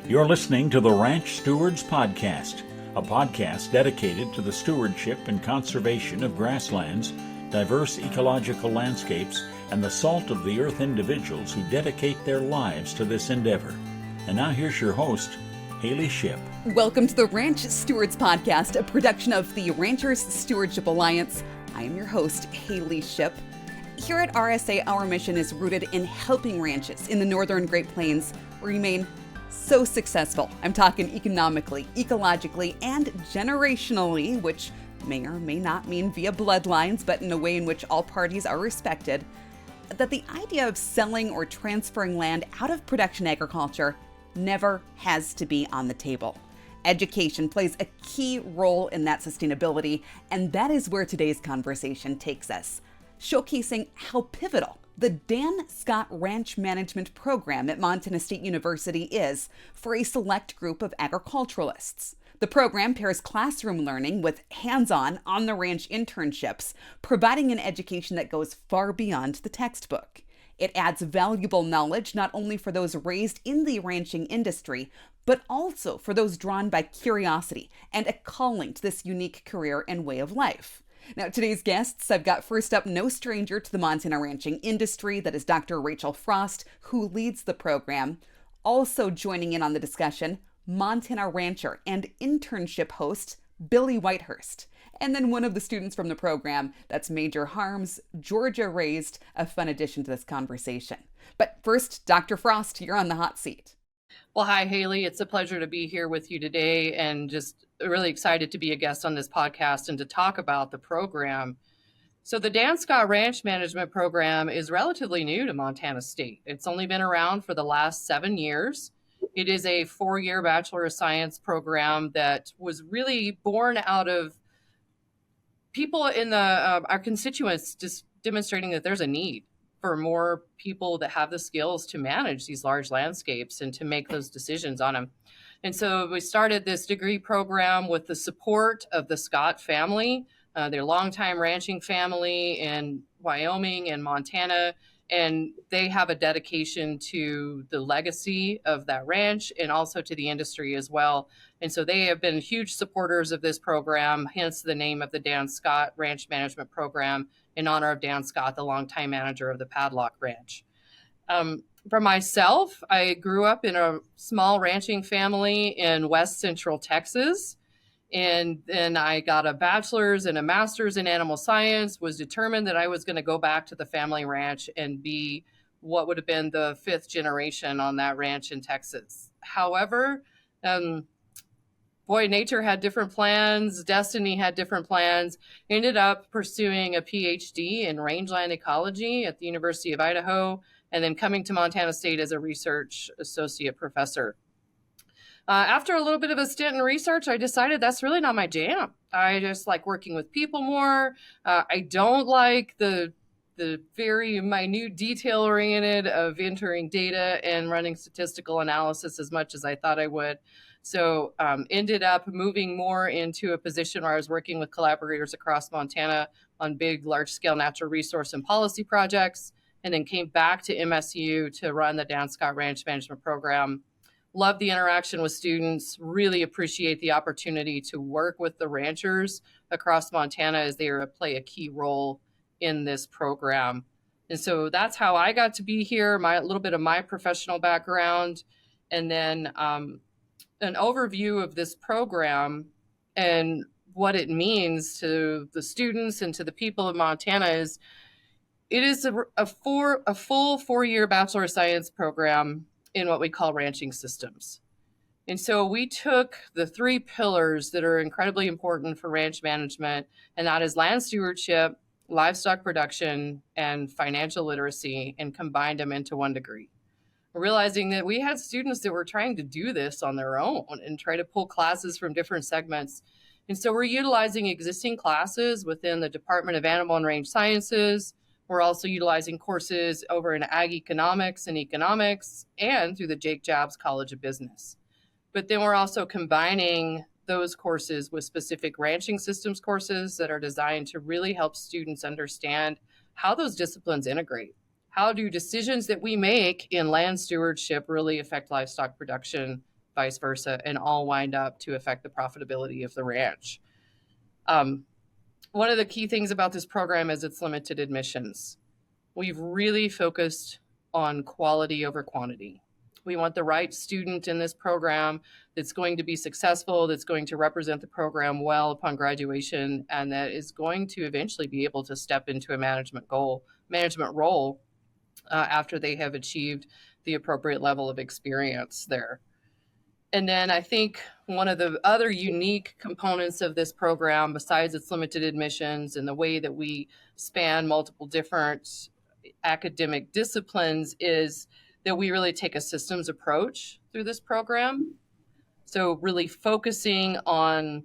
You're listening to the Ranch Stewards Podcast, a podcast dedicated to the stewardship and conservation of grasslands, diverse ecological landscapes, and the salt of the earth individuals who dedicate their lives to this endeavor. And now here's your host, Haley Shipp. Welcome to the Ranch Stewards Podcast, a production of the Ranchers Stewardship Alliance. I am your host, Haley Shipp. Here at RSA, our mission is rooted in helping ranches in the northern Great Plains remain so successful. I'm talking economically, ecologically, and generationally, which may or may not mean via bloodlines, but in a way in which all parties are respected, that the idea of selling or transferring land out of production agriculture never has to be on the table. Education plays a key role in that sustainability, and that is where today's conversation takes us, showcasing how pivotal the Dan Scott Ranch Management Program at Montana State University is for a select group of agriculturalists. The program pairs classroom learning with hands-on, on-the-ranch internships, providing an education that goes far beyond the textbook. It adds valuable knowledge not only for those raised in the ranching industry, but also for those drawn by curiosity and a calling to this unique career and way of life. Now, today's guests, I've got first up no stranger to the Montana ranching industry. That is Dr. Rachel Frost, who leads the program. Also joining in on the discussion, Montana rancher and internship host, Billy Whitehurst. And then one of the students from the program, that's Major Harms, Georgia-raised, a fun addition to this conversation. But first, Dr. Frost, you're on the hot seat. Well, hi, Haley. It's a pleasure to be here with you today and just really excited to be a guest on this podcast and to talk about the program. So the Dan Scott Ranch Management Program is relatively new to Montana State. It's only been around for the last 7 years. It is a 4-year Bachelor of Science program that was really born out of people in our constituents just demonstrating that there's a need for more people that have the skills to manage these large landscapes and to make those decisions on them. And so we started this degree program with the support of the Scott family, their longtime ranching family in Wyoming and Montana. And they have a dedication to the legacy of that ranch and also to the industry as well. And so they have been huge supporters of this program, hence the name of the Dan Scott Ranch Management Program in honor of Dan Scott, the longtime manager of the Padlock Ranch. For myself, I grew up in a small ranching family in West Central Texas. And then I got a bachelor's and a master's in animal science, was determined that I was going to go back to the family ranch and be what would have been the 5th generation on that ranch in Texas. However, nature had different plans, destiny had different plans. Ended up pursuing a PhD in rangeland ecology at the University of Idaho, and then coming to Montana State as a research associate professor. After a little bit of a stint in research, I decided that's really not my jam. I just like working with people more. I don't like the very minute, detail-oriented of entering data and running statistical analysis as much as I thought I would. So ended up moving more into a position where I was working with collaborators across Montana on big, large-scale natural resource and policy projects, and then came back to MSU to run the Dan Scott Ranch Management Program. Love the interaction with students, really appreciate the opportunity to work with the ranchers across Montana as they play a key role in this program. And so that's how I got to be here, a little bit of my professional background, and then an overview of this program and what it means to the students and to the people of Montana is it is a full 4-year Bachelor of Science program in what we call ranching systems. And so we took the 3 pillars that are incredibly important for ranch management, and that is land stewardship, livestock production, and financial literacy, and combined them into 1 degree. Realizing that we had students that were trying to do this on their own and try to pull classes from different segments. And so we're utilizing existing classes within the Department of Animal and Range Sciences. We're also utilizing courses over in ag economics and economics and through the Jake Jabs College of Business. But then we're also combining those courses with specific ranching systems courses that are designed to really help students understand how those disciplines integrate. How do decisions that we make in land stewardship really affect livestock production vice versa, and all wind up to affect the profitability of the ranch. One of the key things about this program is its limited admissions. We've really focused on quality over quantity. We want the right student in this program that's going to be successful, that's going to represent the program well upon graduation, and that is going to eventually be able to step into a management role after they have achieved the appropriate level of experience there. And then I think one of the other unique components of this program, besides its limited admissions and the way that we span multiple different academic disciplines, is that we really take a systems approach through this program. So really focusing on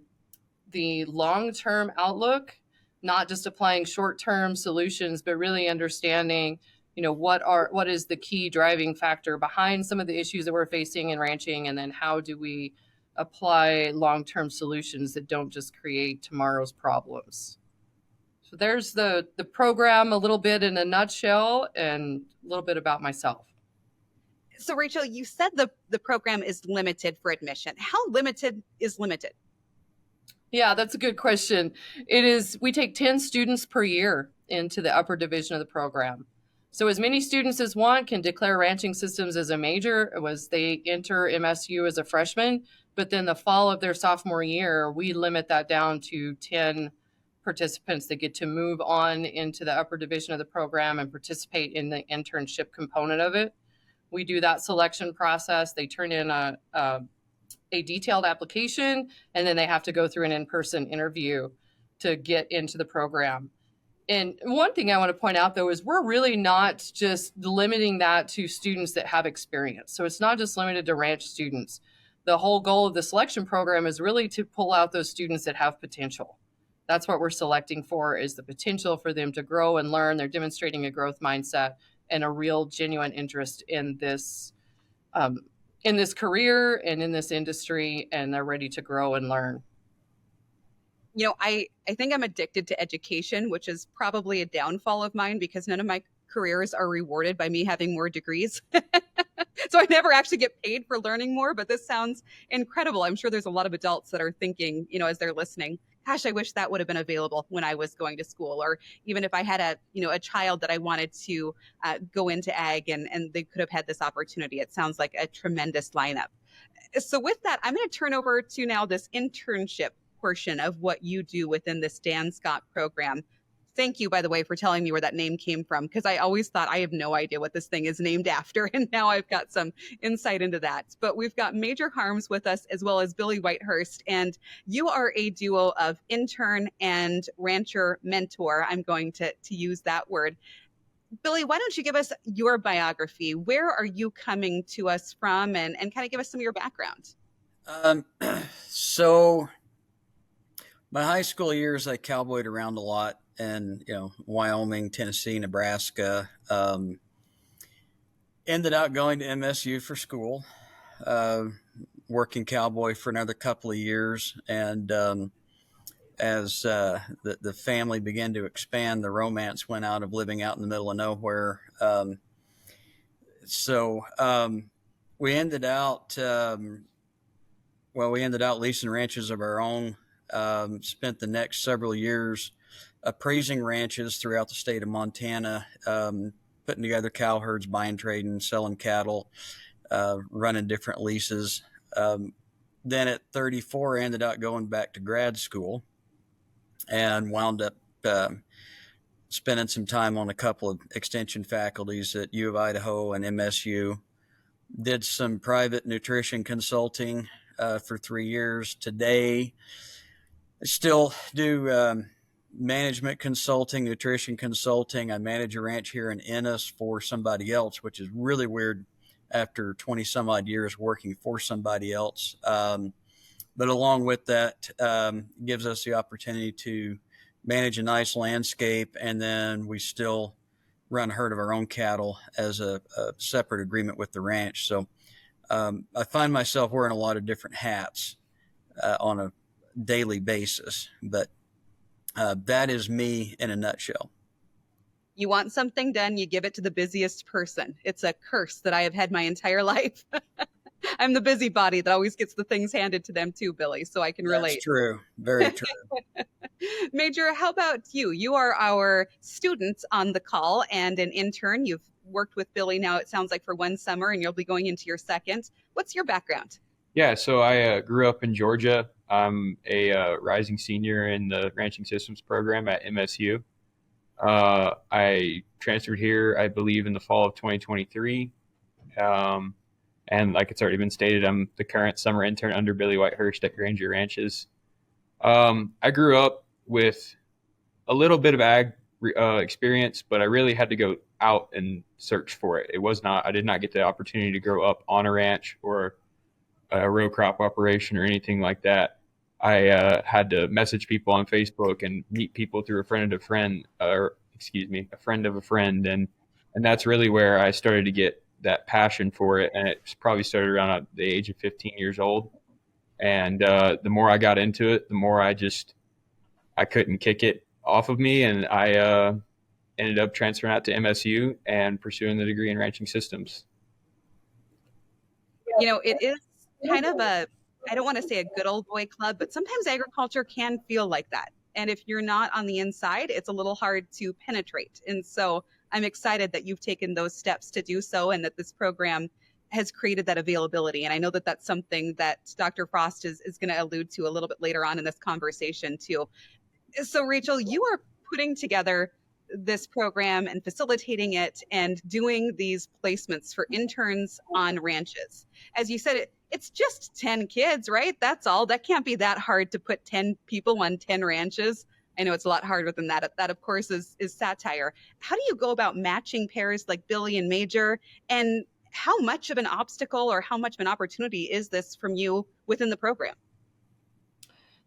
the long-term outlook, not just applying short-term solutions, but really understanding, what is the key driving factor behind some of the issues that we're facing in ranching, and then how do we apply long-term solutions that don't just create tomorrow's problems. So there's the program a little bit in a nutshell, and a little bit about myself. So Rachel, you said the program is limited for admission. How limited is limited? Yeah, that's a good question. It is, we take 10 students per year into the upper division of the program. So as many students as want can declare ranching systems as a major as they enter MSU as a freshman, but then the fall of their sophomore year, we limit that down to 10 participants that get to move on into the upper division of the program and participate in the internship component of it. We do that selection process. They turn in a detailed application, and then they have to go through an in-person interview to get into the program. And one thing I want to point out, though, is we're really not just limiting that to students that have experience. So it's not just limited to ranch students. The whole goal of the selection program is really to pull out those students that have potential. That's what we're selecting for, is the potential for them to grow and learn. They're demonstrating a growth mindset and a real genuine interest in this career and in this industry, and they're ready to grow and learn. I think I'm addicted to education, which is probably a downfall of mine because none of my careers are rewarded by me having more degrees. So I never actually get paid for learning more, but this sounds incredible. I'm sure there's a lot of adults that are thinking, as they're listening, gosh, I wish that would have been available when I was going to school, or even if I had a child that I wanted to go into ag and they could have had this opportunity. It sounds like a tremendous lineup. So with that, I'm going to turn over to now this internship portion of what you do within this Dan Scott program. Thank you, by the way, for telling me where that name came from, because I always thought I have no idea what this thing is named after. And now I've got some insight into that. But we've got Major Harms with us, as well as Billy Whitehurst. And you are a duo of intern and rancher mentor. I'm going to use that word. Billy, why don't you give us your biography? Where are you coming to us from, and kind of give us some of your background? So my high school years, I cowboyed around a lot. And, Wyoming, Tennessee, Nebraska, ended up going to MSU for school, working cowboy for another couple of years. And as the family began to expand, the romance went out of living out in the middle of nowhere. So we ended out leasing ranches of our own, spent the next several years appraising ranches throughout the state of Montana, putting together cow herds, buying, trading, selling cattle, running different leases. Then at 34, I ended up going back to grad school and wound up spending some time on a couple of extension faculties at U of Idaho and MSU. Did some private nutrition consulting for 3 years. Today, I still do management consulting, nutrition consulting. I manage a ranch here in Ennis for somebody else, which is really weird after 20 some odd years working for somebody else. But along with that, gives us the opportunity to manage a nice landscape. And then we still run a herd of our own cattle as a separate agreement with the ranch. So I find myself wearing a lot of different hats on a daily basis, but that is me in a nutshell. You want something done, you give it to the busiest person. It's a curse that I have had my entire life. I'm the busybody that always gets the things handed to them too, Billy, so I can relate. That's true. Very true. Major, how about you? You are our student on the call and an intern. You've worked with Billy now, it sounds like, for one summer, and you'll be going into your second. What's your background? Yeah, so I grew up in Georgia. I'm a rising senior in the Ranching Systems program at MSU. I transferred here, I believe, in the fall of 2023. And like it's already been stated, I'm the current summer intern under Billy Whitehurst at Granger Ranches. I grew up with a little bit of ag experience, but I really had to go out and search for it. I did not get the opportunity to grow up on a ranch or a row crop operation or anything like that. I had to message people on Facebook and meet people through a friend of a friend, and that's really where I started to get that passion for it. And it probably started around the age of 15 years old. And the more I got into it, the more I couldn't kick it off of me, and I ended up transferring out to MSU and pursuing the degree in ranching systems. You know, it is kind of I don't want to say a good old boy club, but sometimes agriculture can feel like that. And if you're not on the inside, it's a little hard to penetrate. And so I'm excited that you've taken those steps to do so, and that this program has created that availability. And I know that that's something that Dr. Frost is going to allude to a little bit later on in this conversation too. So Rachel, you are putting together this program and facilitating it and doing these placements for interns on ranches. As you said, it's just 10 kids, right? That's all. That can't be that hard to put 10 people on 10 ranches. I know it's a lot harder than that. That, of course, is satire. How do you go about matching pairs like Billy and Major? And how much of an obstacle or how much of an opportunity is this from you within the program?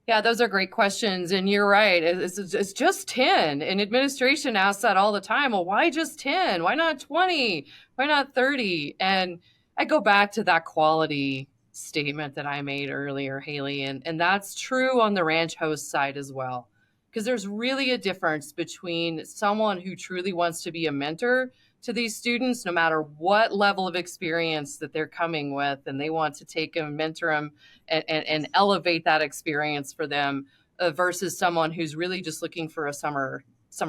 Yeah, those are great questions. And you're right. It's just 10. And administration asks that all the time. Well, why just 10? Why not 20? Why not 30? And I go back to that quality statement that I made earlier, Haley. And that's true on the ranch host side as well. Because there's really a difference between someone who truly wants to be a mentor to these students, no matter what level of experience that they're coming with, and they want to take them, mentor them, and elevate that experience for them, versus someone who's really just looking for a summer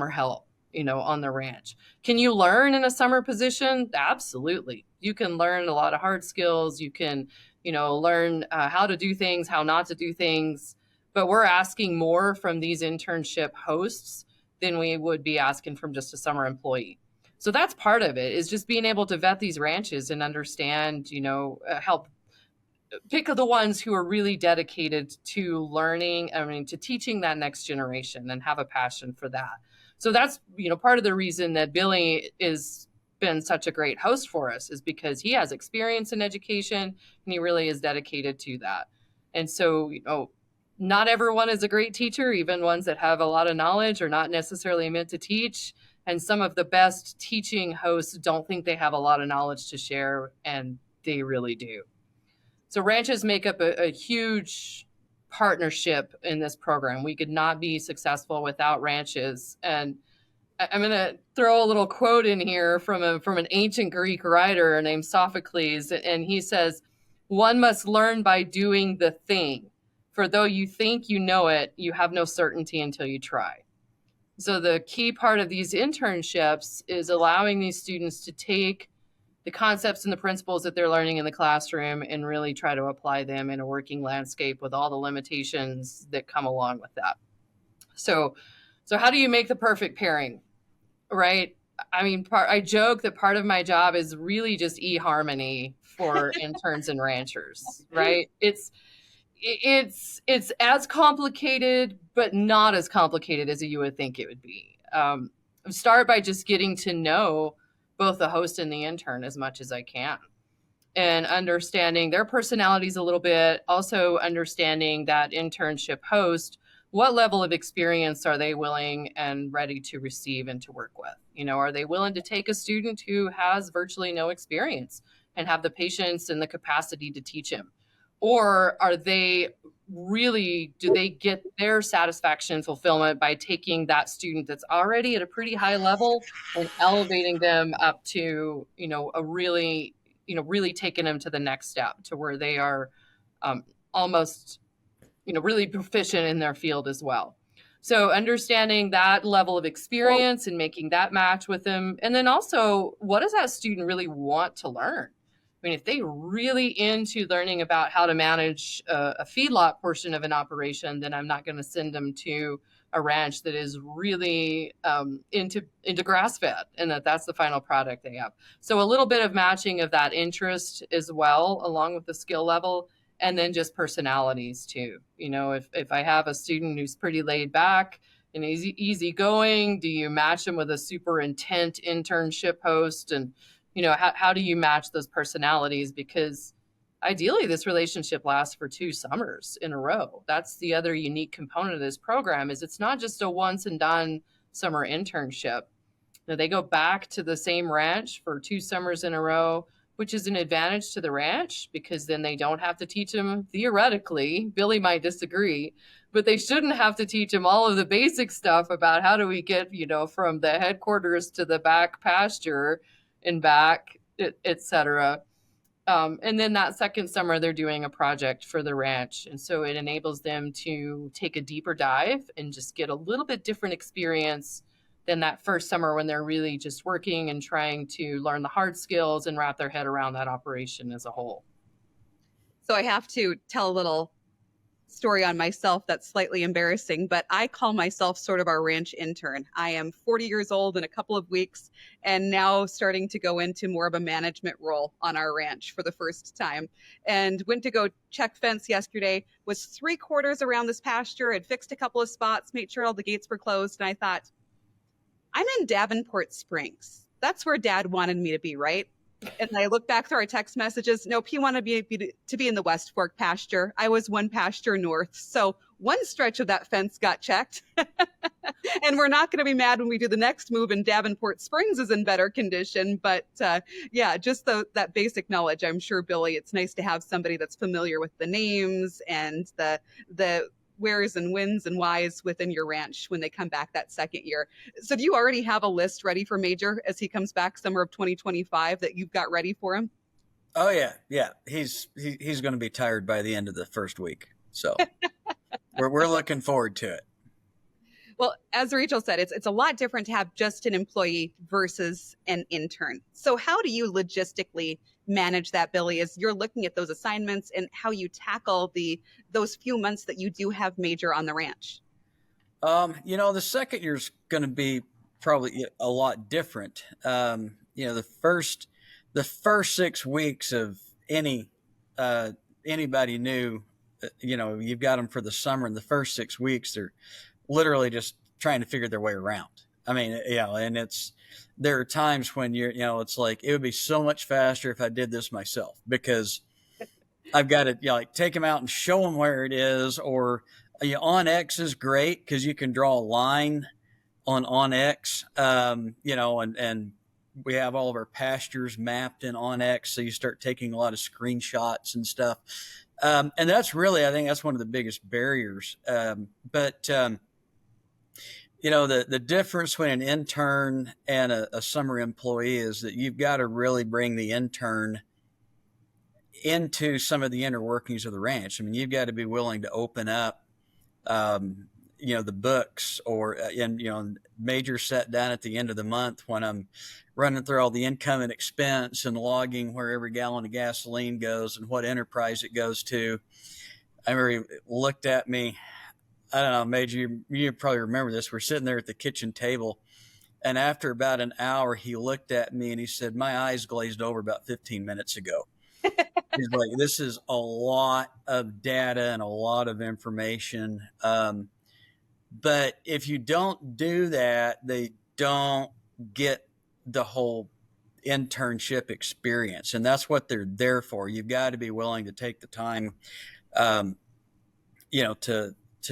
help, on the ranch. Can you learn in a summer position? Absolutely. You can learn a lot of hard skills. You can, learn how to do things, how not to do things. But we're asking more from these internship hosts than we would be asking from just a summer employee. So that's part of it, is just being able to vet these ranches and understand, help pick the ones who are really dedicated to learning, to teaching that next generation and have a passion for that. So that's, part of the reason that Billy is been such a great host for us, is because he has experience in education and he really is dedicated to that. And so, not everyone is a great teacher. Even ones that have a lot of knowledge are not necessarily meant to teach. And some of the best teaching hosts don't think they have a lot of knowledge to share, and they really do. So ranches make up a huge partnership in this program. We could not be successful without ranches. And I'm going to throw a little quote in here from an ancient Greek writer named Sophocles. And he says, "One must learn by doing the thing. For though you think you know it, you have no certainty until you try." So the key part of these internships is allowing these students to take the concepts and the principles that they're learning in the classroom and really try to apply them in a working landscape with all the limitations that come along with that. So how do you make the perfect pairing, right? I joke that part of my job is really just eHarmony for interns and ranchers, right? It's as complicated, but not as complicated as you would think it would be. Start by just getting to know both the host and the intern as much as I can, and understanding their personalities a little bit. Also understanding that internship host, what level of experience are they willing and ready to receive and to work with? Are they willing to take a student who has virtually no experience and have the patience and the capacity to teach him? Or do they get their satisfaction and fulfillment by taking that student that's already at a pretty high level and elevating them up to, a really really taking them to the next step to where they are almost, really proficient in their field as well. So understanding that level of experience and making that match with them. And then also, what does that student really want to learn? I mean, if they really into learning about how to manage a feedlot portion of an operation, then I'm not going to send them to a ranch that is really into grass fed and that's the final product they have. So a little bit of matching of that interest as well, along with the skill level. And then just personalities too. If I have a student who's pretty laid back and easy going, do you match them with a super intent internship host? And, how do you match those personalities? Because ideally this relationship lasts for 2 summers in a row. That's the other unique component of this program is it's not just a once and done summer internship. They go back to the same ranch for 2 summers in a row, which is an advantage to the ranch because then they don't have to teach them theoretically. Billy might disagree, but they shouldn't have to teach them all of the basic stuff about how do we get, from the headquarters to the back pasture and back, et cetera. And then that second summer, they're doing a project for the ranch. And so it enables them to take a deeper dive and just get a little bit different experience than that first summer when they're really just working and trying to learn the hard skills and wrap their head around that operation as a whole. So I have to tell a little story on myself that's slightly embarrassing, but I call myself sort of our ranch intern. I am 40 years old in a couple of weeks and now starting to go into more of a management role on our ranch for the first time. And went to go check fence yesterday, was 3/4 around this pasture, had fixed a couple of spots, made sure all the gates were closed. And I thought, I'm in Davenport Springs. That's where Dad wanted me to be, right? And I look back through our text messages. Nope, he wanted me to be in the West Fork pasture. I was 1 pasture north. So 1 stretch of that fence got checked. And we're not going to be mad when we do the next move and Davenport Springs is in better condition. But just that basic knowledge. I'm sure, Billy, it's nice to have somebody that's familiar with the names and the wheres and whens and whys within your ranch when they come back that second year. So do you already have a list ready for Major as he comes back summer of 2025 that you've got ready for him? Oh yeah. He's going to be tired by the end of the first week. So we're looking forward to it. Well, as Rachel said, it's a lot different to have just an employee versus an intern. So how do you logistically manage that, Billy, as you're looking at those assignments and how you tackle those few months that you do have Major on the ranch? The second year's going to be probably a lot different. The first 6 weeks of anybody new, you've got them for the summer. In the first 6 weeks, they're literally just trying to figure their way around. I mean, and there are times when it's like, it would be so much faster if I did this myself because I've got to take them out and show them where it is, or OnX is great because you can draw a line on OnX, and we have all of our pastures mapped in OnX. So you start taking a lot of screenshots and stuff. And that's really, I think that's one of the biggest barriers. The difference between an intern and a summer employee is that you've got to really bring the intern into some of the inner workings of the ranch. I mean, you've got to be willing to open up, the books Major sat down at the end of the month when I'm running through all the income and expense and logging where every gallon of gasoline goes and what enterprise it goes to. I remember he looked at me. I don't know, Major, you probably remember this. We're sitting there at the kitchen table, and after about an hour, he looked at me and he said, "My eyes glazed over about 15 minutes ago." He's like, "This is a lot of data and a lot of information. But if you don't do that, they don't get the whole internship experience. And that's what they're there for. You've got to be willing to take the time, to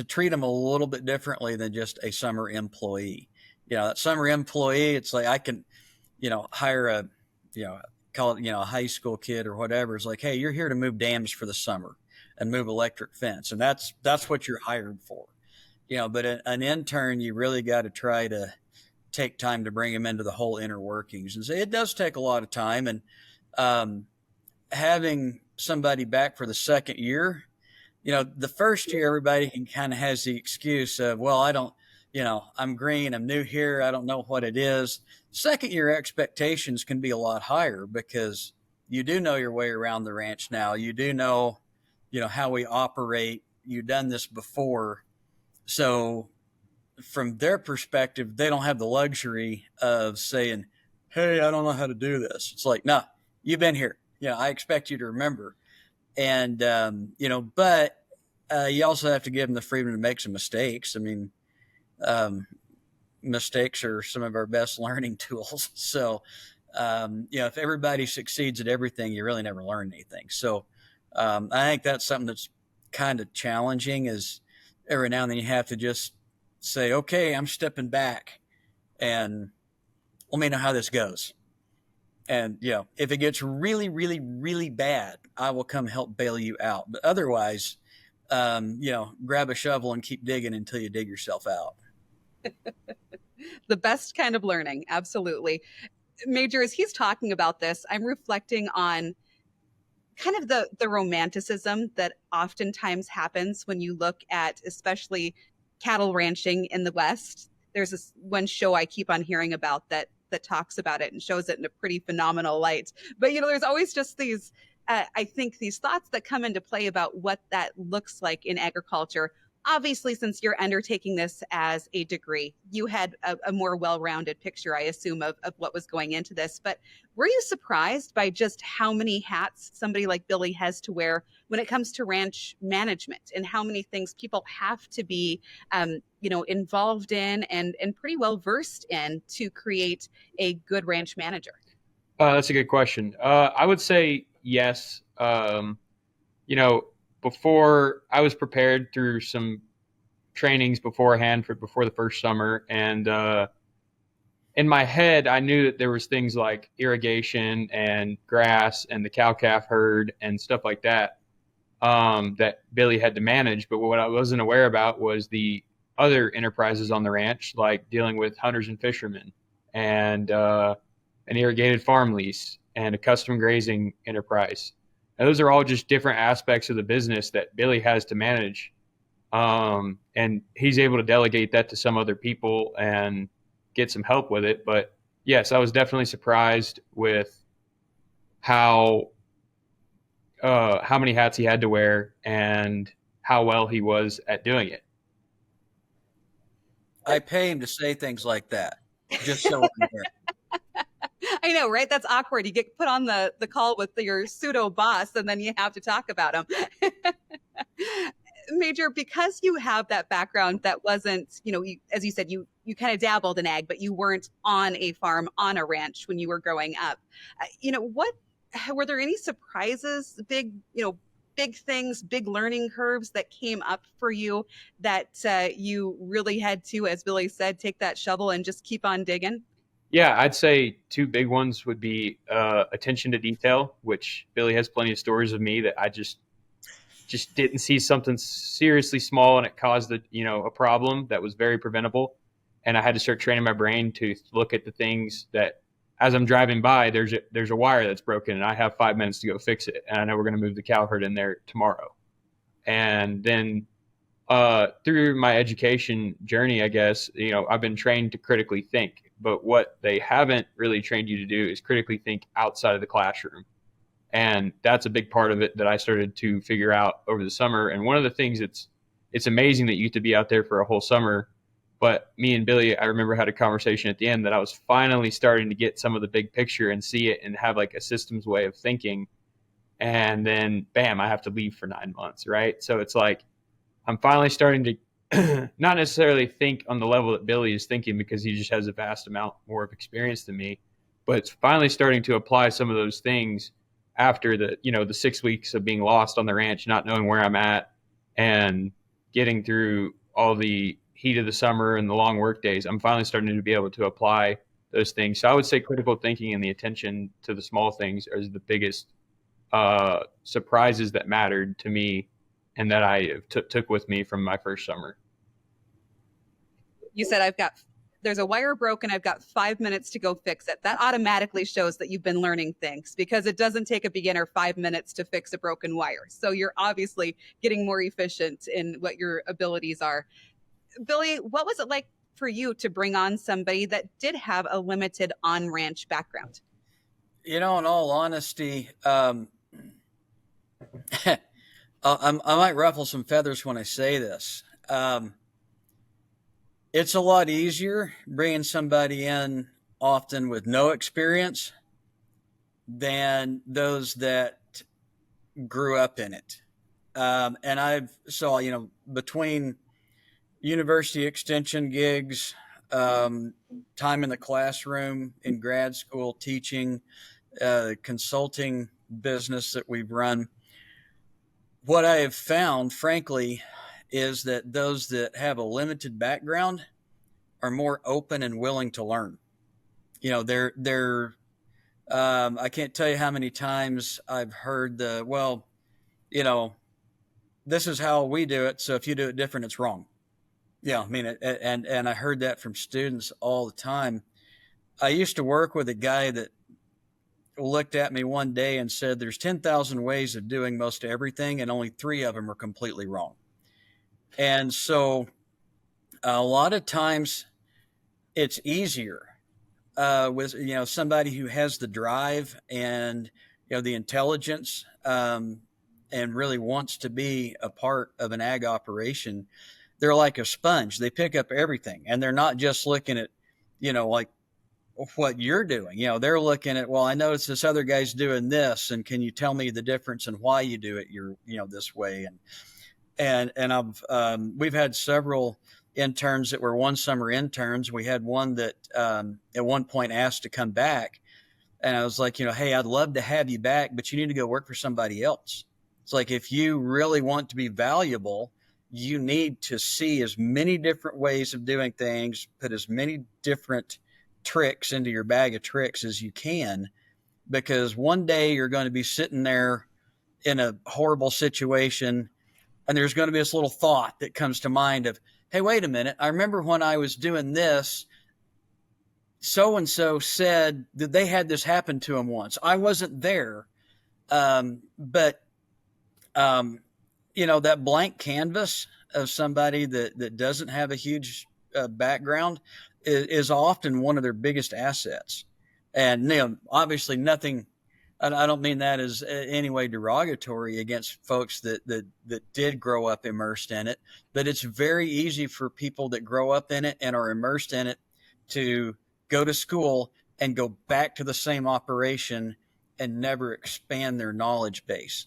treat them a little bit differently than just a summer employee. That summer employee, it's like I can, hire call it, a high school kid or whatever. It's like, hey, you're here to move dams for the summer and move electric fence. And that's what you're hired for. But an intern, you really got to try to take time to bring them into the whole inner workings. And so it does take a lot of time. And, having somebody back for the second year, the first year, everybody kind of has the excuse of, well, I don't, I'm green, I'm new here, I don't know what it is. Second year expectations can be a lot higher because you do know your way around the ranch now. You do know, how we operate. You've done this before. So from their perspective, they don't have the luxury of saying, hey, I don't know how to do this. It's like, no, you've been here. I expect you to remember. And, but you also have to give them the freedom to make some mistakes. I mean, mistakes are some of our best learning tools. So, if everybody succeeds at everything, you really never learn anything. So I think that's something that's kind of challenging, is every now and then you have to just say, okay, I'm stepping back and let me know how this goes. And, if it gets really, really, really bad, I will come help bail you out. But otherwise, grab a shovel and keep digging until you dig yourself out. The best kind of learning. Absolutely. Major, as he's talking about this, I'm reflecting on kind of the romanticism that oftentimes happens when you look at especially cattle ranching in the West. There's this one show I keep on hearing about that talks about it and shows it in a pretty phenomenal light. But, there's always just these, I think, these thoughts that come into play about what that looks like in agriculture. Obviously, since you're undertaking this as a degree, you had a more well-rounded picture, I assume, of what was going into this. But were you surprised by just how many hats somebody like Billy has to wear when it comes to ranch management, and how many things people have to be, involved in and pretty well versed in to create a good ranch manager? That's a good question. I would say yes. Before, I was prepared through some trainings beforehand before the first summer. And in my head, I knew that there was things like irrigation and grass and the cow-calf herd and stuff like that that Billy had to manage. But what I wasn't aware about was the other enterprises on the ranch, like dealing with hunters and fishermen and an irrigated farm lease and a custom grazing enterprise. And those are all just different aspects of the business that Billy has to manage. And he's able to delegate that to some other people and get some help with it. But yes, I was definitely surprised with how many hats he had to wear and how well he was at doing it. I pay him to say things like that, just so I'm here. I know, right? That's awkward. You get put on the call with your pseudo boss, and then you have to talk about him. Major, because you have that background that wasn't, as you said, you kind of dabbled in ag, but you weren't on a farm, on a ranch when you were growing up. Were there any surprises, big things, big learning curves that came up for you that you really had to, as Billy said, take that shovel and just keep on digging? Yeah, I'd say two big ones would be attention to detail, which Billy has plenty of stories of me that I just didn't see something seriously small and it caused a problem that was very preventable. And I had to start training my brain to look at the things that, as I'm driving by, there's a wire that's broken and I have 5 minutes to go fix it. And I know we're going to move the cow herd in there tomorrow. And then through my education journey, I guess, I've been trained to critically think. But what they haven't really trained you to do is critically think outside of the classroom. And that's a big part of it that I started to figure out over the summer. And one of the things it's amazing that you get to be out there for a whole summer. But me and Billy, I remember had a conversation at the end that I was finally starting to get some of the big picture and see it and have like a systems way of thinking. And then, bam, I have to leave for 9 months, right? So it's like I'm finally starting to not necessarily think on the level that Billy is thinking because he just has a vast amount more of experience than me, but it's finally starting to apply some of those things after the 6 weeks of being lost on the ranch, not knowing where I'm at and getting through all the heat of the summer and the long work days. I'm finally starting to be able to apply those things. So I would say critical thinking and the attention to the small things are the biggest surprises that mattered to me and that I took with me from my first summer. You said I've got there's a wire broken. I've got 5 minutes to go fix it. That automatically shows that you've been learning things, because it doesn't take a beginner 5 minutes to fix a broken wire. So you're obviously getting more efficient in what your abilities are. Billy, what was it like for you to bring on somebody that did have a limited on-ranch background? In all honesty, I might ruffle some feathers when I say this. It's a lot easier bringing somebody in often with no experience than those that grew up in it. And between university extension gigs, time in the classroom, in grad school, teaching, consulting business that we've run, what I have found, frankly, is that those that have a limited background are more open and willing to learn. I can't tell you how many times I've heard this is how we do it, so if you do it different, it's wrong. Yeah, I mean, and I heard that from students all the time. I used to work with a guy that looked at me one day and said, there's 10,000 ways of doing most everything, and only 3 of them are completely wrong. And so a lot of times it's easier with, somebody who has the drive and, the intelligence and really wants to be a part of an ag operation. They're like a sponge. They pick up everything, and they're not just looking at, like what you're doing. They're looking at, well, I noticed this other guy's doing this, and can you tell me the difference and why you do it this way? And we've had several interns that were one summer interns. We had one that at one point asked to come back, and I was like, hey, I'd love to have you back, but you need to go work for somebody else. It's like, if you really want to be valuable, you need to see as many different ways of doing things, put as many different tricks into your bag of tricks as you can, because one day you're going to be sitting there in a horrible situation, and there's going to be this little thought that comes to mind of, hey, wait a minute, I remember when I was doing this, so-and-so said that they had this happen to them once. I wasn't there, but that blank canvas of somebody that doesn't have a huge background is often one of their biggest assets. And obviously nothing, I don't mean that as any way derogatory against folks that did grow up immersed in it, but it's very easy for people that grow up in it and are immersed in it to go to school and go back to the same operation and never expand their knowledge base.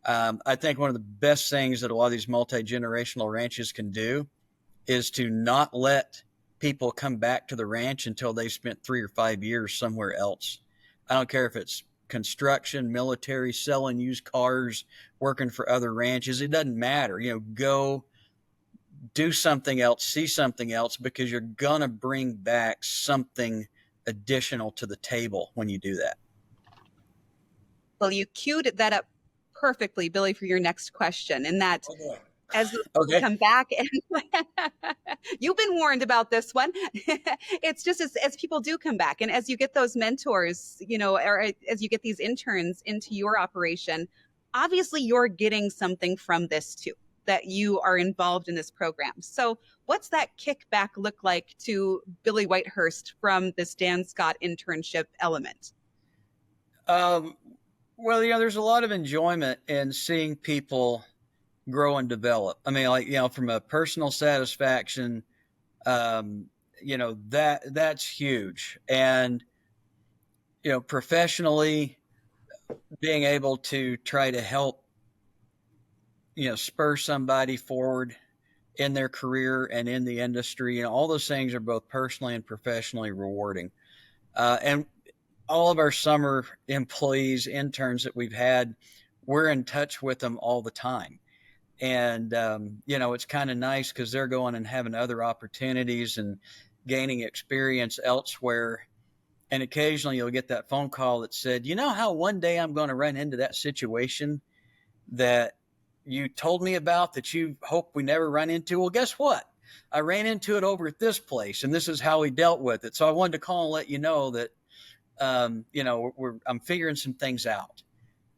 I think one of the best things that a lot of these multi-generational ranches can do is to not let people come back to the ranch until they've spent 3 or 5 years somewhere else. I don't care if it's construction, military, selling used cars, working for other ranches. It doesn't matter. Go do something else, see something else, because you're going to bring back something additional to the table when you do that. Well, you queued that up perfectly, Billy, for your next question. And that as people come back, and you've been warned about this one. It's just as people do come back, and as you get those mentors, or as you get these interns into your operation, obviously you're getting something from this too, that you are involved in this program. So what's that kickback look like to Billy Whitehurst from this Dan Scott internship element? Well, there's a lot of enjoyment in seeing people grow and develop. I mean, from a personal satisfaction, that's huge. And, professionally, being able to try to help, spur somebody forward in their career and in the industry, all those things are both personally and professionally rewarding. And all of our summer employees, interns that we've had, we're in touch with them all the time. And, it's kind of nice because they're going and having other opportunities and gaining experience elsewhere. And occasionally you'll get that phone call that said, how one day I'm going to run into that situation that you told me about that you hope we never run into? Well, guess what? I ran into it over at this place, and this is how we dealt with it. So I wanted to call and let you know that, I'm figuring some things out.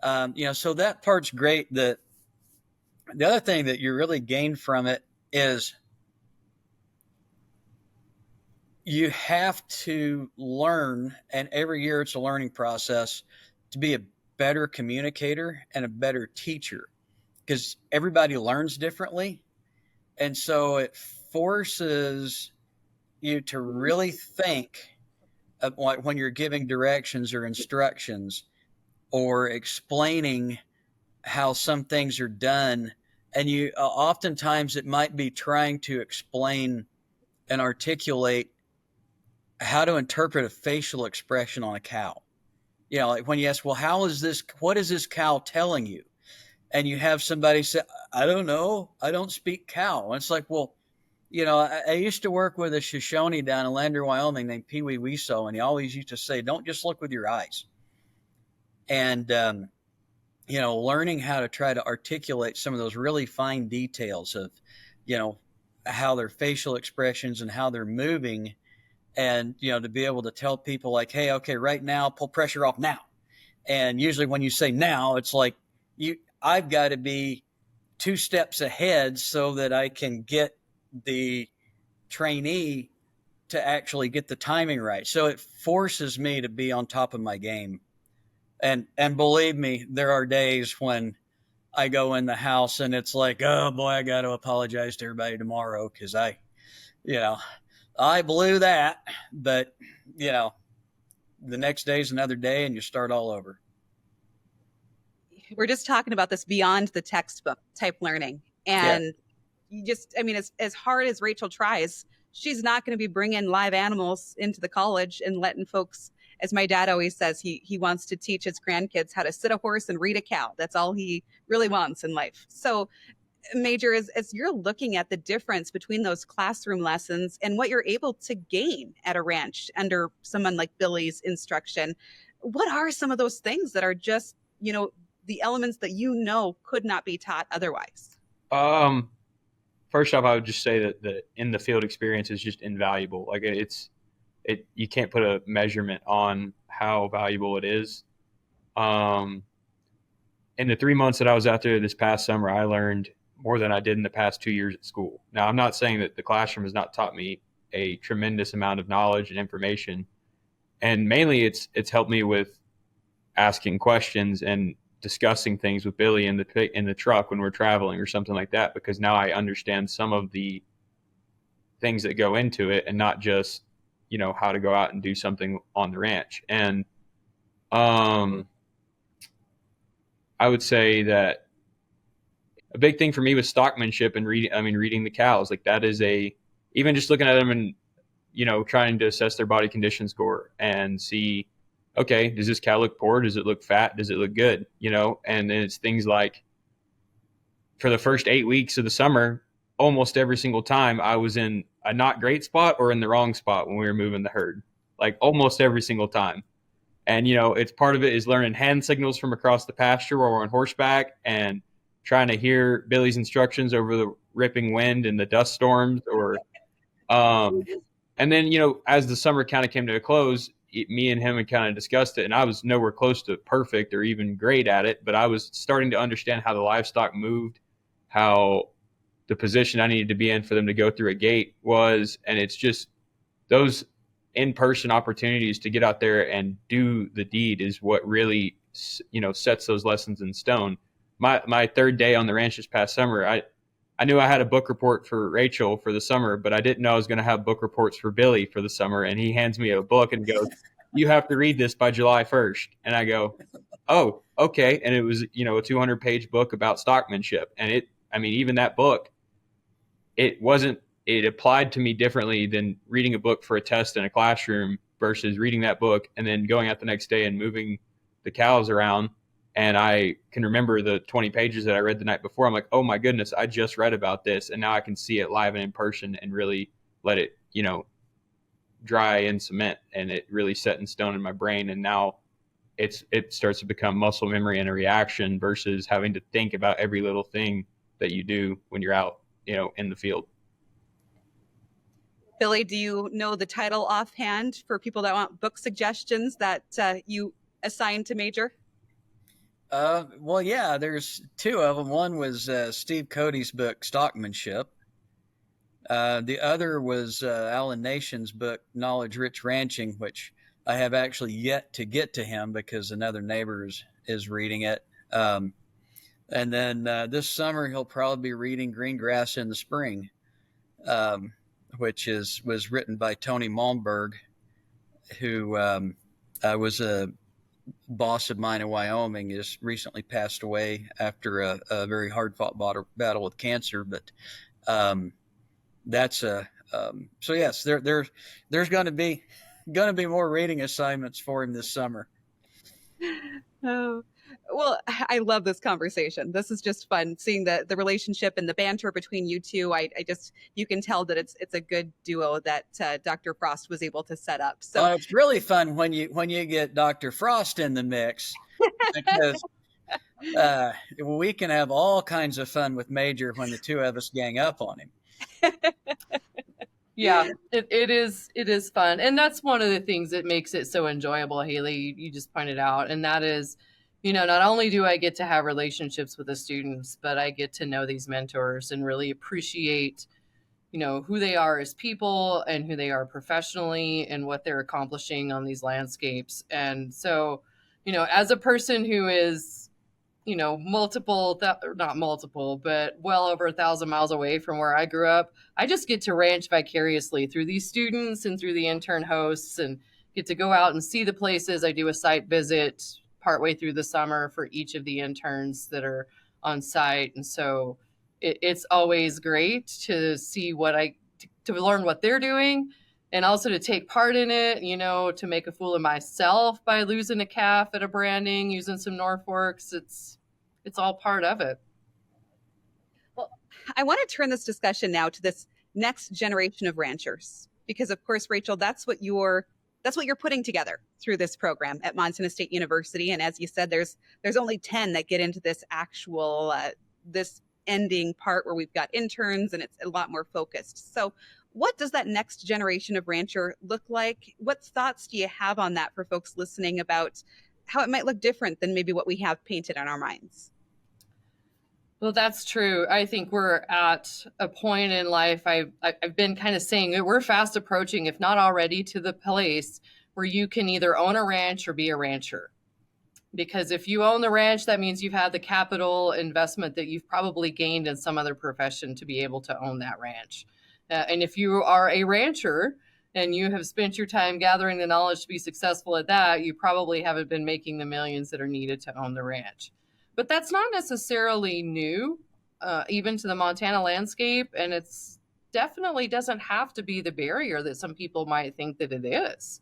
So that part's great. The other thing that you really gain from it is you have to learn, and every year it's a learning process, to be a better communicator and a better teacher, because everybody learns differently. And so it forces you to really think of when you're giving directions or instructions or explaining how some things are done. And you oftentimes it might be trying to explain and articulate how to interpret a facial expression on a cow. Like when you ask, well, what is this cow telling you? And you have somebody say, I don't know, I don't speak cow. And it's like, well, I used to work with a Shoshone down in Lander, Wyoming named Pee Wee Weeso, and he always used to say, don't just look with your eyes. And, learning how to try to articulate some of those really fine details of, how their facial expressions and how they're moving, and, to be able to tell people like, hey, okay, right now, pull pressure off now. And usually when you say now, it's like I've got to be 2 steps ahead so that I can get the trainee to actually get the timing right. So it forces me to be on top of my game. And believe me, there are days when I go in the house and it's like, oh boy, I got to apologize to everybody tomorrow because I blew that. But, the next day is another day and you start all over. We're just talking about this beyond the textbook type learning. And you just, as hard as Rachel tries, she's not going to be bringing live animals into the college and letting folks, as my dad always says, he wants to teach his grandkids how to sit a horse and read a cow. That's all he really wants in life. So Major, as you're looking at the difference between those classroom lessons and what you're able to gain at a ranch under someone like Billy's instruction, what are some of those things that are just, the elements that could not be taught otherwise? First off, I would just say that the in the field experience is just invaluable. Like you can't put a measurement on how valuable it is. In the 3 months that I was out there this past summer, I learned more than I did in the past 2 years at school. Now, I'm not saying that the classroom has not taught me a tremendous amount of knowledge and information, and mainly it's helped me with asking questions and discussing things with Billy in the truck when we're traveling or something like that, because now I understand some of the things that go into it and not just, how to go out and do something on the ranch. And I would say that a big thing for me was stockmanship and reading the cows. Like that is even just looking at them and, trying to assess their body condition score and see, okay, does this cow look poor? Does it look fat? Does it look good? And then it's things like for the first 8 weeks of the summer, almost every single time I was in a not great spot or in the wrong spot when we were moving the herd, like almost every single time. And, it's part of it is learning hand signals from across the pasture while we're on horseback and trying to hear Billy's instructions over the ripping wind and the dust storms and then, as the summer kind of came to a close, me and him had kind of discussed it, and I was nowhere close to perfect or even great at it, but I was starting to understand how the livestock moved, how the position I needed to be in for them to go through a gate was. And it's just those in-person opportunities to get out there and do the deed is what really, sets those lessons in stone. My third day on the ranch this past summer, I knew I had a book report for Rachel for the summer, but I didn't know I was going to have book reports for Billy for the summer. And he hands me a book and goes, you have to read this by July 1st. And I go, oh, okay. And it was, a 200-page book about stockmanship. And even that book, it applied to me differently than reading a book for a test in a classroom versus reading that book and then going out the next day and moving the cows around. And I can remember the 20 pages that I read the night before. I'm like, oh my goodness, I just read about this. And now I can see it live and in person and really let it, dry in cement, and it really set in stone in my brain. And now it starts to become muscle memory and a reaction versus having to think about every little thing that you do when you're out, in the field. Billy, do you know the title offhand for people that want book suggestions that you assigned to Major? Well, yeah, there's two of them. One was Steve Cody's book, Stockmanship. The other was Alan Nation's book, Knowledge Rich Ranching, which I have actually yet to get to him because another neighbor is reading it. And then this summer, he'll probably be reading Green Grass in the Spring, which was written by Tony Malmberg, who was a boss of mine in Wyoming, has recently passed away after a very hard-fought battle with cancer. But that's so yes, there's going to be more reading assignments for him this summer. Oh, well, I love this conversation. This is just fun, seeing the relationship and the banter between you two. I just, you can tell that it's a good duo that Dr. Frost was able to set up. So it's really fun when you get Dr. Frost in the mix, because we can have all kinds of fun with Major when the two of us gang up on him. Yeah, it is fun. And that's one of the things that makes it so enjoyable, Haley, you just pointed out. And that is, not only do I get to have relationships with the students, but I get to know these mentors and really appreciate, who they are as people and who they are professionally and what they're accomplishing on these landscapes. And so, as a person who is, not multiple, but well over 1,000 miles away from where I grew up, I just get to ranch vicariously through these students and through the intern hosts, and get to go out and see the places. I do a site visit partway through the summer for each of the interns that are on site. And so it's always great to see to learn what they're doing, and also to take part in it, to make a fool of myself by losing a calf at a branding, using some Norfolks. It's all part of it. Well, I want to turn this discussion now to this next generation of ranchers, because of course, Rachel, that's what you're putting together through this program at Montana State University. And as you said, there's only 10 that get into this actual this ending part where we've got interns, and it's a lot more focused. So what does that next generation of rancher look like? What thoughts do you have on that for folks listening about how it might look different than maybe what we have painted on our minds? Well, that's true. I think we're at a point in life, I've been kind of saying that we're fast approaching, if not already, to the place where you can either own a ranch or be a rancher. Because if you own the ranch, that means you've had the capital investment that you've probably gained in some other profession to be able to own that ranch. And if you are a rancher and you have spent your time gathering the knowledge to be successful at that, you probably haven't been making the millions that are needed to own the ranch. But that's not necessarily new, even to the Montana landscape. And it's definitely doesn't have to be the barrier that some people might think that it is.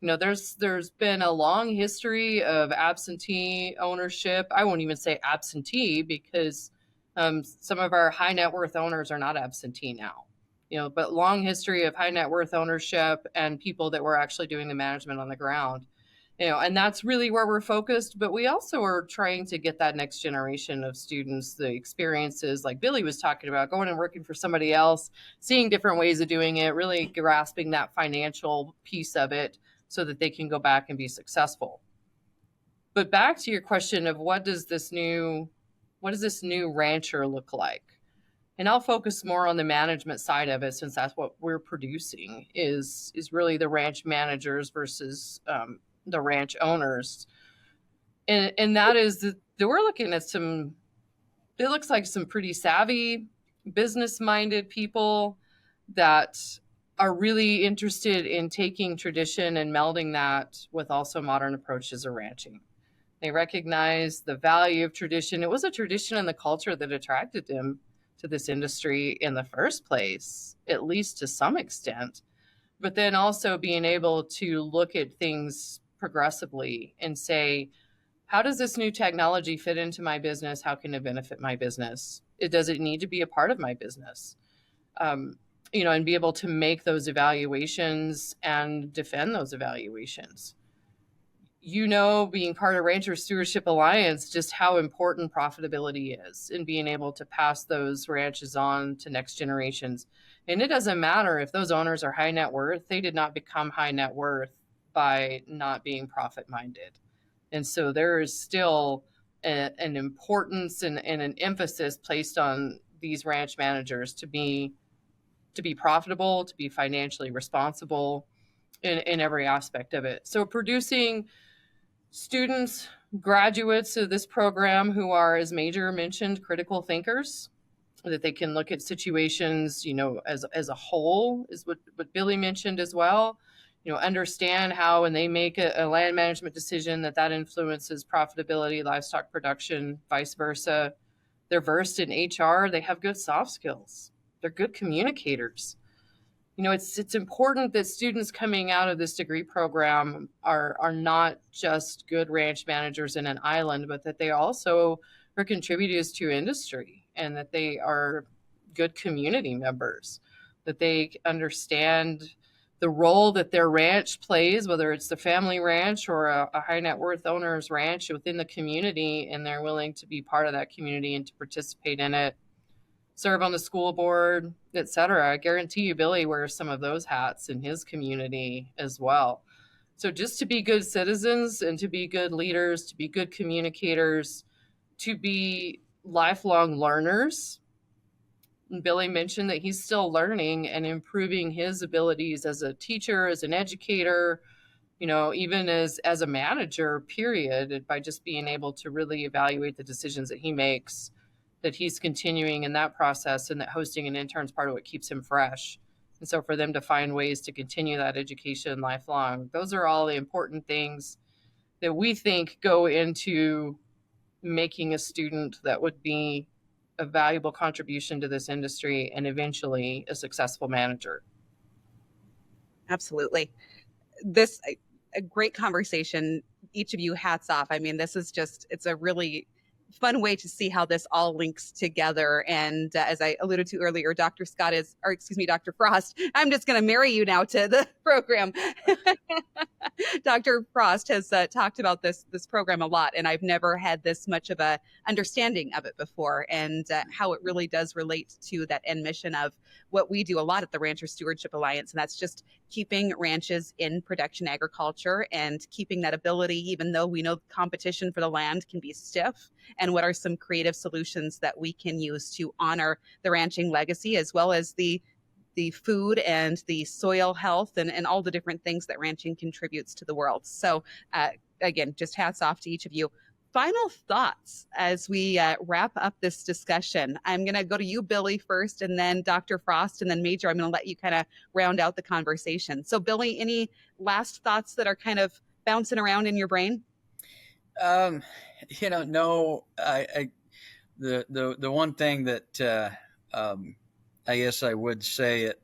There's been a long history of absentee ownership. I won't even say absentee, because some of our high net worth owners are not absentee now. But long history of high net worth ownership and people that were actually doing the management on the ground. And that's really where we're focused. But we also are trying to get that next generation of students the experiences like Billy was talking about, going and working for somebody else, seeing different ways of doing it, really grasping that financial piece of it so that they can go back and be successful. But back to your question of what does this new rancher look like? And I'll focus more on the management side of it, since that's what we're producing is really the ranch managers versus the ranch owners. And that is that we're looking at it looks like some pretty savvy, business-minded people that are really interested in taking tradition and melding that with also modern approaches of ranching. They recognize the value of tradition. It was a tradition and the culture that attracted them to this industry in the first place, at least to some extent, but then also being able to look at things progressively and say, how does this new technology fit into my business? How can it benefit my business? Does it need to be a part of my business? And be able to make those evaluations and defend those evaluations. being part of Ranchers Stewardship Alliance, just how important profitability is in being able to pass those ranches on to next generations. And it doesn't matter if those owners are high net worth, they did not become high net worth by not being profit minded. And so there is still an importance and an emphasis placed on these ranch managers to be profitable, to be financially responsible in every aspect of it. So producing students, graduates of this program who are, as Major mentioned, critical thinkers, that they can look at situations, as a whole, is what Billy mentioned as well. Understand how when they make a land management decision that influences profitability, livestock production, vice versa. They're versed in HR. They have good soft skills. They're good communicators. It's important that students coming out of this degree program are not just good ranch managers in an island, but that they also are contributors to industry, and that they are good community members, that they understand the role that their ranch plays, whether it's the family ranch or a high net worth owner's ranch within the community, and they're willing to be part of that community and to participate in it, serve on the school board, etc. I guarantee you Billy wears some of those hats in his community as well. So just to be good citizens and to be good leaders, to be good communicators, to be lifelong learners. And Billy mentioned that he's still learning and improving his abilities as a teacher, as an educator, even as a manager, period, by just being able to really evaluate the decisions that he makes, that he's continuing in that process, and that hosting an intern is part of what keeps him fresh. And so for them to find ways to continue that education lifelong, those are all the important things that we think go into making a student that would be a valuable contribution to this industry and eventually a successful manager. Absolutely. A great conversation. Each of you, hats off. I mean, it's a really fun way to see how this all links together. And as I alluded to earlier, Dr. Frost, I'm just going to marry you now to the program. Dr. Frost has talked about this program a lot, and I've never had this much of a understanding of it before, and how it really does relate to that end mission of what we do a lot at the Ranchers Stewardship Alliance, and that's just keeping ranches in production agriculture and keeping that ability, even though we know competition for the land can be stiff, and what are some creative solutions that we can use to honor the ranching legacy, as well as the food and the soil health and all the different things that ranching contributes to the world. So again, just hats off to each of you. Final thoughts as we wrap up this discussion. I'm going to go to you, Billy, first, and then Dr. Frost, and then Major, I'm going to let you kind of round out the conversation. So Billy, any last thoughts that are kind of bouncing around in your brain? No, the one thing that I guess I would say it,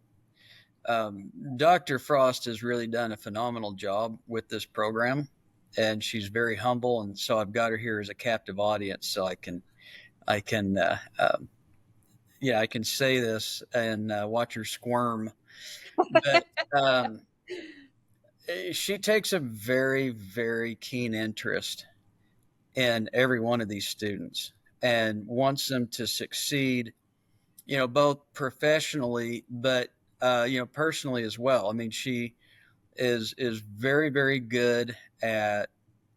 Dr. Frost has really done a phenomenal job with this program, and she's very humble. And so I've got her here as a captive audience, so I can say this and watch her squirm. But she takes a very, very keen interest in every one of these students and wants them to succeed, both professionally, but, personally as well. I mean, she is very, very good at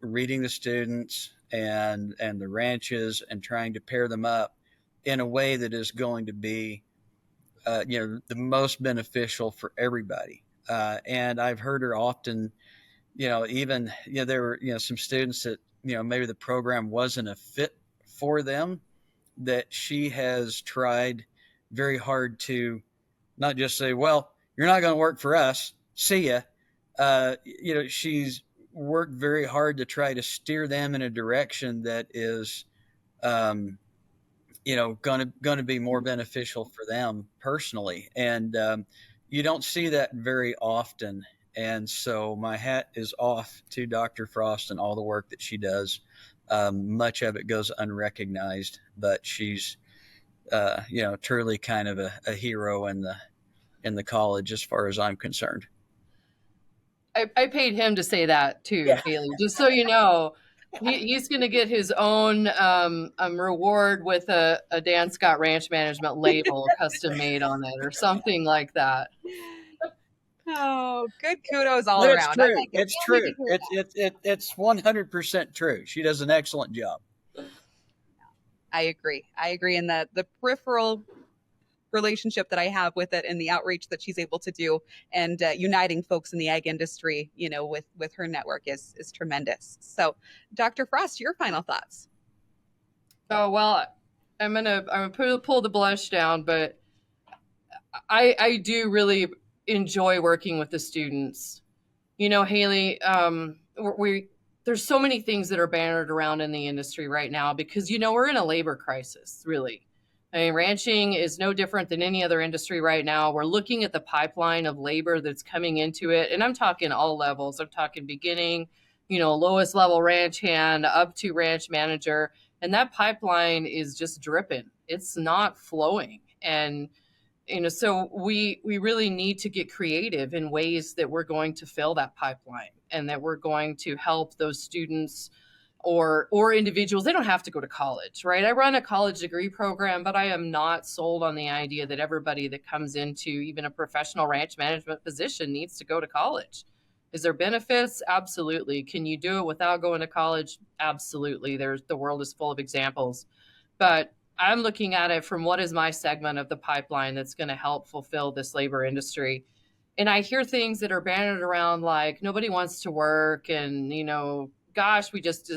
reading the students and the ranches and trying to pair them up in a way that is going to be, the most beneficial for everybody. And I've heard her often, there were, some students that, maybe the program wasn't a fit for them, that she has tried very hard to not just say, well, you're not going to work for us, see ya. She's worked very hard to try to steer them in a direction that is, going to be more beneficial for them personally. And you don't see that very often. And so my hat is off to Dr. Frost and all the work that she does. Much of it goes unrecognized, but she's, truly kind of a hero in the college as far as I'm concerned. I paid him to say that too, Yeah. Haley, just so you know. He's going to get his own reward with a Dan Scott Ranch Management label custom made on it or something like that. Oh, good kudos all But it's around. true. I like it. It's Can't true. wait to hear that. It's 100% true. She does an excellent job. I agree. And the peripheral relationship that I have with it and the outreach that she's able to do and uniting folks in the ag industry, with her network is tremendous. So, Dr. Frost, your final thoughts. Oh, well, I'm gonna pull the blush down, but I do really enjoy working with the students. Haley, there's so many things that are bannered around in the industry right now because, we're in a labor crisis, really. I mean, ranching is no different than any other industry right now. We're looking at the pipeline of labor that's coming into it. And I'm talking all levels. I'm talking beginning, lowest level ranch hand up to ranch manager. And that pipeline is just dripping. It's not flowing. And, so we really need to get creative in ways that we're going to fill that pipeline and that we're going to help those students or individuals. They don't have to go to college, right? I run a college degree program, but I am not sold on the idea that everybody that comes into even a professional ranch management position needs to go to college. Is there benefits? Absolutely. Can you do it without going to college? Absolutely. The world is full of examples, but I'm looking at it from what is my segment of the pipeline that's going to help fulfill this labor industry. And I hear things that are bannered around like nobody wants to work and, gosh, we just,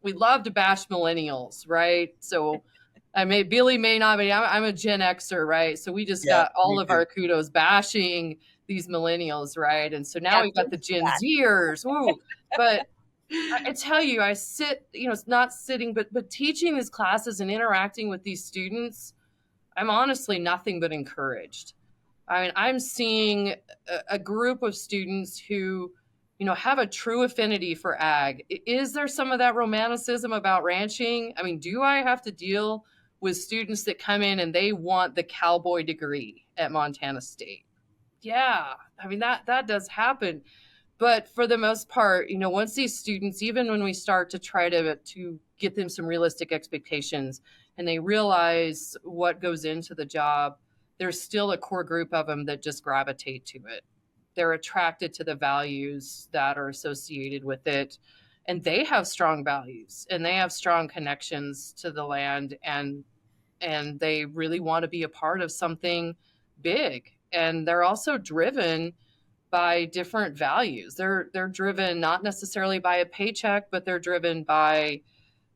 we love to bash millennials, right? So Billy may not be, I'm a Gen Xer, right? So we just got all of our kudos bashing these millennials, right? And so now we've got the Gen Zers. Woo. But I tell you, I sit, it's not sitting, but teaching these classes and interacting with these students, I'm honestly nothing but encouraged. I mean, I'm seeing a group of students who, have a true affinity for ag. Is there some of that romanticism about ranching? I mean, do I have to deal with students that come in and they want the cowboy degree at Montana State? Yeah, I mean, that does happen. But for the most part, once these students, even when we start to try to get them some realistic expectations and they realize what goes into the job, there's still a core group of them that just gravitate to it. They're attracted to the values that are associated with it. And they have strong values and they have strong connections to the land and they really want to be a part of something big. And they're also driven by different values. They're driven not necessarily by a paycheck, but they're driven by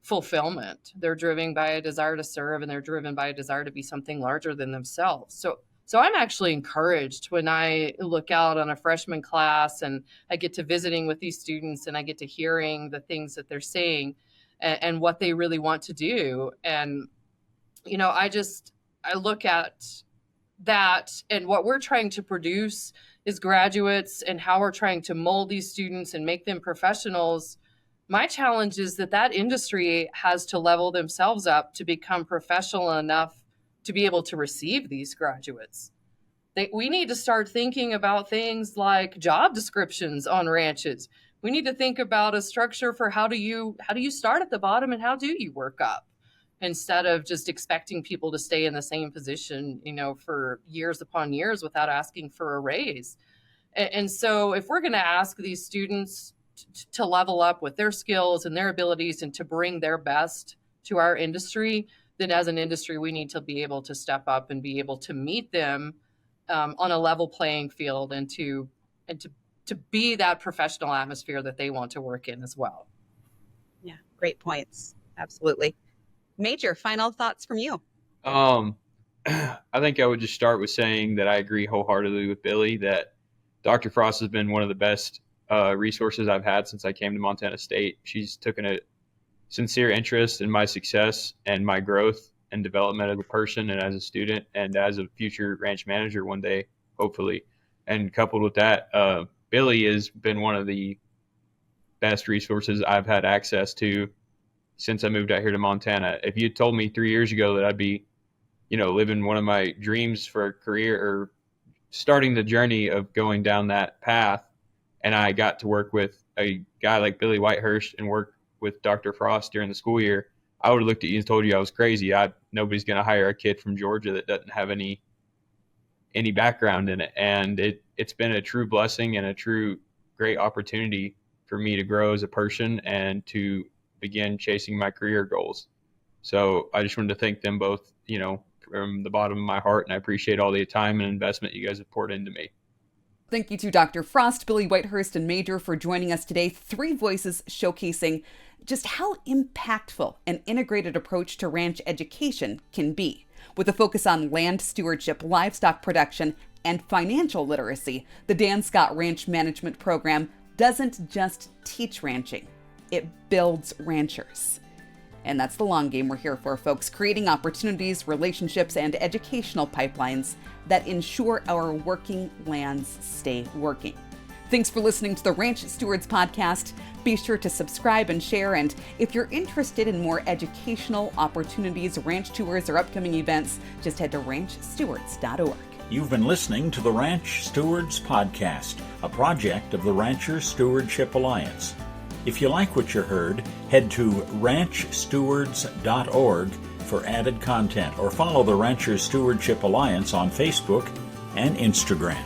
fulfillment. They're driven by a desire to serve, and they're driven by a desire to be something larger than themselves. So I'm actually encouraged when I look out on a freshman class and I get to visiting with these students and I get to hearing the things that they're saying and what they really want to do. And, I look at that and what we're trying to produce as graduates and how we're trying to mold these students and make them professionals. My challenge is that industry has to level themselves up to become professional enough to be able to receive these graduates. We need to start thinking about things like job descriptions on ranches. We need to think about a structure for how do you start at the bottom and how do you work up, instead of just expecting people to stay in the same position, for years upon years without asking for a raise. And so if we're going to ask these students to level up with their skills and their abilities and to bring their best to our industry, then as an industry, we need to be able to step up and be able to meet them on a level playing field and to be that professional atmosphere that they want to work in as well. Yeah, great points. Absolutely. Major, final thoughts from you. I think I would just start with saying that I agree wholeheartedly with Billy that Dr. Frost has been one of the best resources I've had since I came to Montana State. She's taken a sincere interest in my success and my growth and development as a person and as a student and as a future ranch manager one day, hopefully. And coupled with that, Billy has been one of the best resources I've had access to since I moved out here to Montana. If you told me 3 years ago that I'd be, living one of my dreams for a career or starting the journey of going down that path, and I got to work with a guy like Billy Whitehurst and work with Dr. Frost during the school year, I would have looked at you and told you I was crazy. Nobody's going to hire a kid from Georgia that doesn't have any background in it. And it's been a true blessing and a true great opportunity for me to grow as a person and to begin chasing my career goals. So I just wanted to thank them both, from the bottom of my heart, and I appreciate all the time and investment you guys have poured into me. Thank you to Dr. Frost, Billy Whitehurst, and Major for joining us today. 3 voices showcasing just how impactful an integrated approach to ranch education can be. With a focus on land stewardship, livestock production, and financial literacy, the Dan Scott Ranch Management Program doesn't just teach ranching, it builds ranchers. And that's the long game we're here for, folks, creating opportunities, relationships, and educational pipelines that ensure our working lands stay working. Thanks for listening to the Ranch Stewards Podcast. Be sure to subscribe and share. And if you're interested in more educational opportunities, ranch tours, or upcoming events, just head to ranchstewards.org. You've been listening to the Ranch Stewards Podcast, a project of the Ranchers Stewardship Alliance. If you like what you heard, head to ranchstewards.org for added content, or follow the Ranchers Stewardship Alliance on Facebook and Instagram.